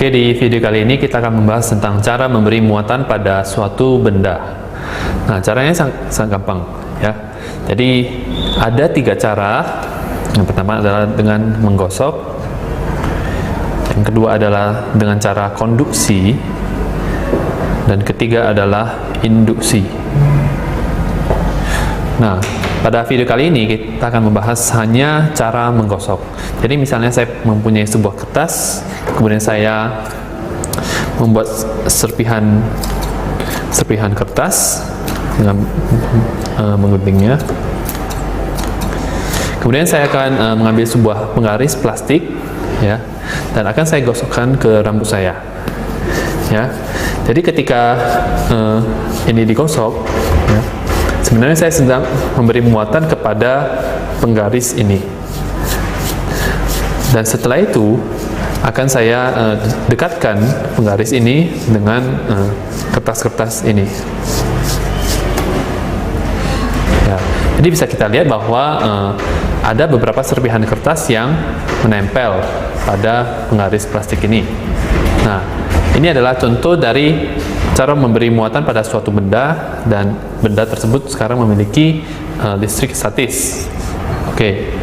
Oke, di video kali ini kita akan membahas tentang cara memberi muatan pada suatu benda. Nah, caranya sangat gampang ya. Jadi ada 3 cara. Yang pertama adalah dengan menggosok. Yang kedua adalah dengan cara konduksi. Dan ketiga adalah induksi. Nah, pada video kali ini kita akan membahas hanya cara menggosok. Jadi misalnya saya mempunyai sebuah kertas, kemudian saya membuat serpihan kertas dengan mengguntingnya. Kemudian saya akan mengambil sebuah penggaris plastik, ya, dan akan saya gosokkan ke rambut saya. Ya, jadi ketika ini digosok, ya, sebenarnya saya sedang memberi muatan kepada penggaris ini. Dan setelah itu akan saya dekatkan penggaris ini dengan kertas-kertas ini. Ya, jadi bisa kita lihat bahwa ada beberapa serpihan kertas yang menempel pada penggaris plastik ini. Nah, ini adalah contoh dari cara memberi muatan pada suatu benda, dan benda tersebut sekarang memiliki listrik statis. Oke.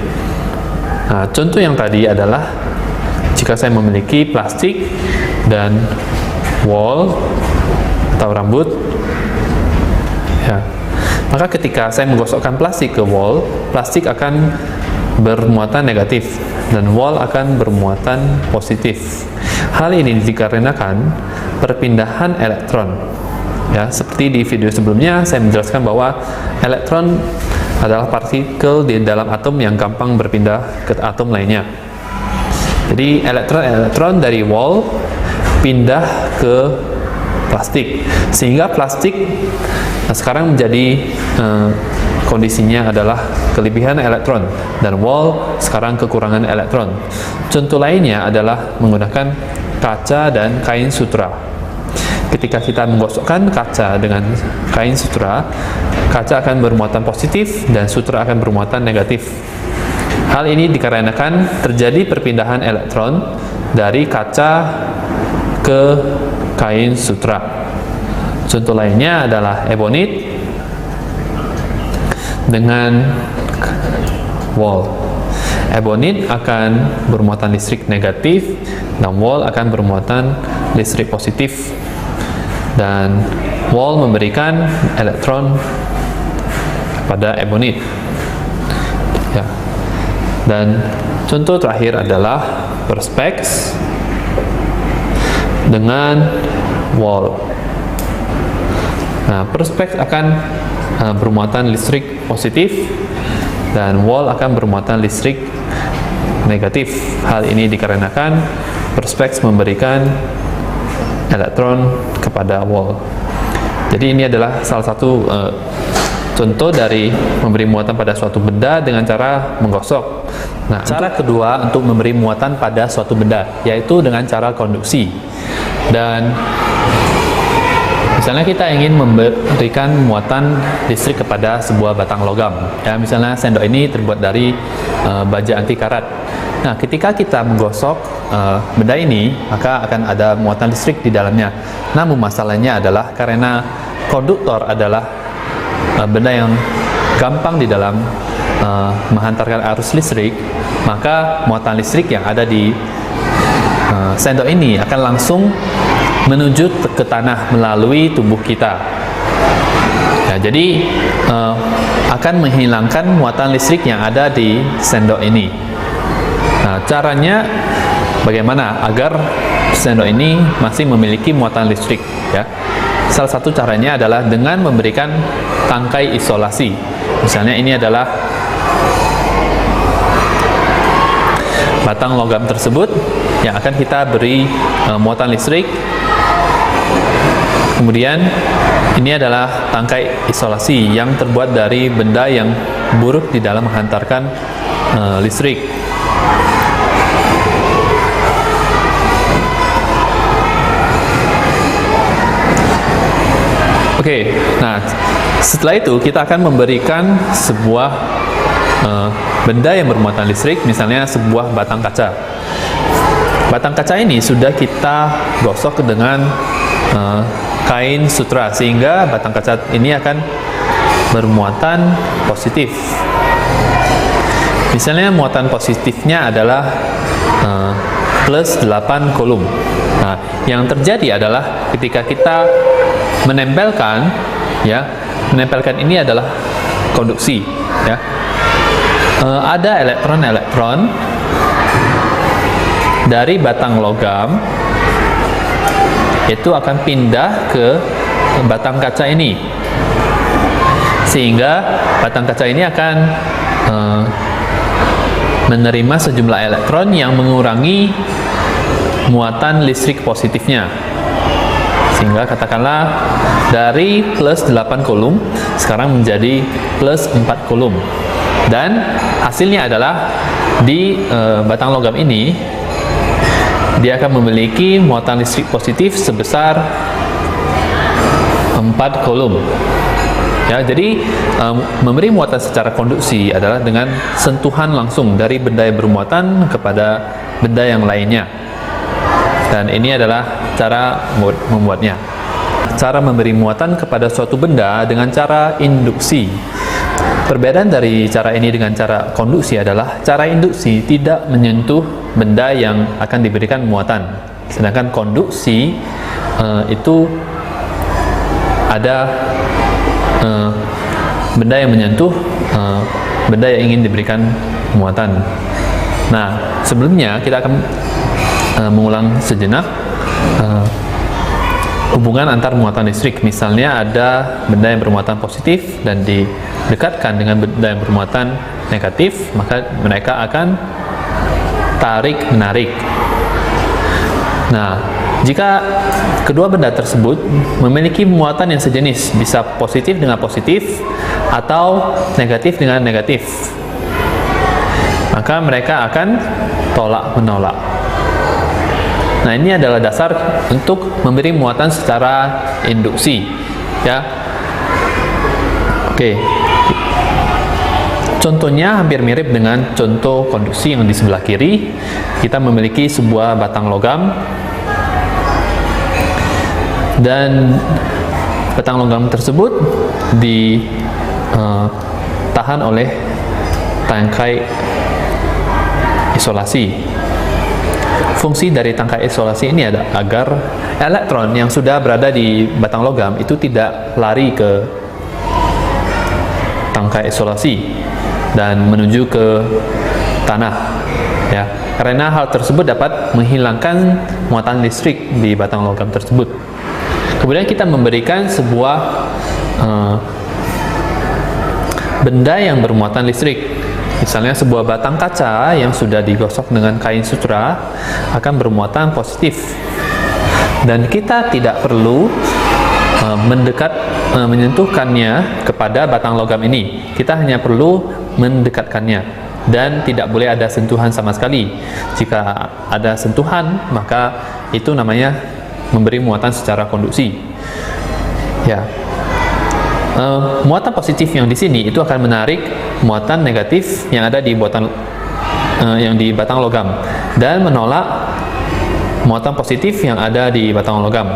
Nah, contoh yang tadi adalah jika saya memiliki plastik dan wol atau rambut, ya, maka ketika saya menggosokkan plastik ke wol, plastik akan bermuatan negatif dan wol akan bermuatan positif. Hal ini dikarenakan perpindahan elektron. Ya, seperti di video sebelumnya saya menjelaskan bahwa elektron adalah partikel di dalam atom yang gampang berpindah ke atom lainnya. Jadi elektron dari wol pindah ke plastik, sehingga plastik sekarang menjadi kondisinya adalah kelebihan elektron, dan wol sekarang kekurangan elektron. Contoh lainnya adalah menggunakan kaca dan kain sutra. Ketika kita menggosokkan kaca dengan kain sutra, kaca akan bermuatan positif dan sutra akan bermuatan negatif. Hal ini dikarenakan terjadi perpindahan elektron dari kaca ke kain sutra. Contoh lainnya adalah ebonit dengan wol. Ebonit akan bermuatan listrik negatif dan wol akan bermuatan listrik positif, dan wol memberikan elektron pada ebonit. Ya. Dan contoh terakhir adalah perspex dengan wol. Nah, perspex akan bermuatan listrik positif dan wol akan bermuatan listrik negatif. Hal ini dikarenakan perspex memberikan elektron kepada wol. Jadi ini adalah salah satu contoh dari memberi muatan pada suatu benda dengan cara menggosok. Nah, cara kedua untuk memberi muatan pada suatu benda yaitu dengan cara konduksi. Dan misalnya kita ingin memberikan muatan listrik kepada sebuah batang logam. Ya, misalnya sendok ini terbuat dari baja anti karat. Nah, ketika kita menggosok benda ini, maka akan ada muatan listrik di dalamnya. Namun masalahnya adalah karena konduktor adalah benda yang gampang di dalam menghantarkan arus listrik, maka muatan listrik yang ada di sendok ini akan langsung menuju ke tanah melalui tubuh kita. Ya, jadi akan menghilangkan muatan listrik yang ada di sendok ini. Nah, caranya bagaimana agar sendok ini masih memiliki muatan listrik? Ya, salah satu caranya adalah dengan memberikan tangkai isolasi. Misalnya ini adalah batang logam tersebut yang akan kita beri muatan listrik. Kemudian ini adalah tangkai isolasi yang terbuat dari benda yang buruk di dalam menghantarkan listrik. Oke, nah setelah itu kita akan memberikan sebuah benda yang bermuatan listrik, misalnya sebuah batang kaca. batang kaca ini sudah kita gosok dengan kain sutra, sehingga batang kaca ini akan bermuatan positif. Misalnya muatan positifnya adalah plus 8 kulum. Nah, yang terjadi adalah ketika kita menempelkan, ya, menempelkan ini adalah konduksi, ya. Ada elektron-elektron dari batang logam itu akan pindah ke batang kaca ini, sehingga batang kaca ini akan menerima sejumlah elektron yang mengurangi muatan listrik positifnya, sehingga katakanlah dari plus 8 kulum sekarang menjadi plus 4 kulum, dan hasilnya adalah di batang logam ini dia akan memiliki muatan listrik positif sebesar 4 kulum. Ya, jadi memberi muatan secara konduksi adalah dengan sentuhan langsung dari benda yang bermuatan kepada benda yang lainnya. Dan ini adalah cara membuatnya. Cara memberi muatan kepada suatu benda dengan cara induksi. Perbedaan dari cara ini dengan cara konduksi adalah cara induksi tidak menyentuh benda yang akan diberikan muatan. Sedangkan konduksi itu ada benda yang menyentuh benda yang ingin diberikan muatan. Nah, sebelumnya kita akan mengulang sejenak hubungan antar muatan listrik. Misalnya ada benda yang bermuatan positif dan didekatkan dengan benda yang bermuatan negatif, maka mereka akan tarik-menarik. Nah, jika kedua benda tersebut memiliki muatan yang sejenis, bisa positif dengan positif atau negatif dengan negatif, maka mereka akan tolak-menolak. Nah, ini adalah dasar untuk memberi muatan secara induksi, ya. Oke. Contohnya hampir mirip dengan contoh konduksi yang di sebelah kiri. Kita memiliki sebuah batang logam, dan batang logam tersebut ditahan oleh tangkai isolasi. Fungsi dari tangkai isolasi ini adalah agar elektron yang sudah berada di batang logam itu tidak lari ke tangkai isolasi dan menuju ke tanah, ya, karena hal tersebut dapat menghilangkan muatan listrik di batang logam tersebut. Kemudian kita memberikan sebuah benda yang bermuatan listrik. Misalnya sebuah batang kaca yang sudah digosok dengan kain sutra akan bermuatan positif. Dan kita tidak perlu menyentuhkannya kepada batang logam ini. Kita hanya perlu mendekatkannya, dan tidak boleh ada sentuhan sama sekali. Jika ada sentuhan, maka itu namanya memberi muatan secara konduksi. Ya, muatan positif yang di sini itu akan menarik muatan negatif yang ada di di batang logam, dan menolak muatan positif yang ada di batang logam.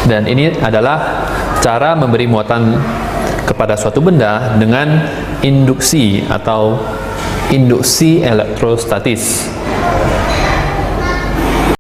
Dan ini adalah cara memberi muatan kepada suatu benda dengan induksi atau induksi elektrostatis.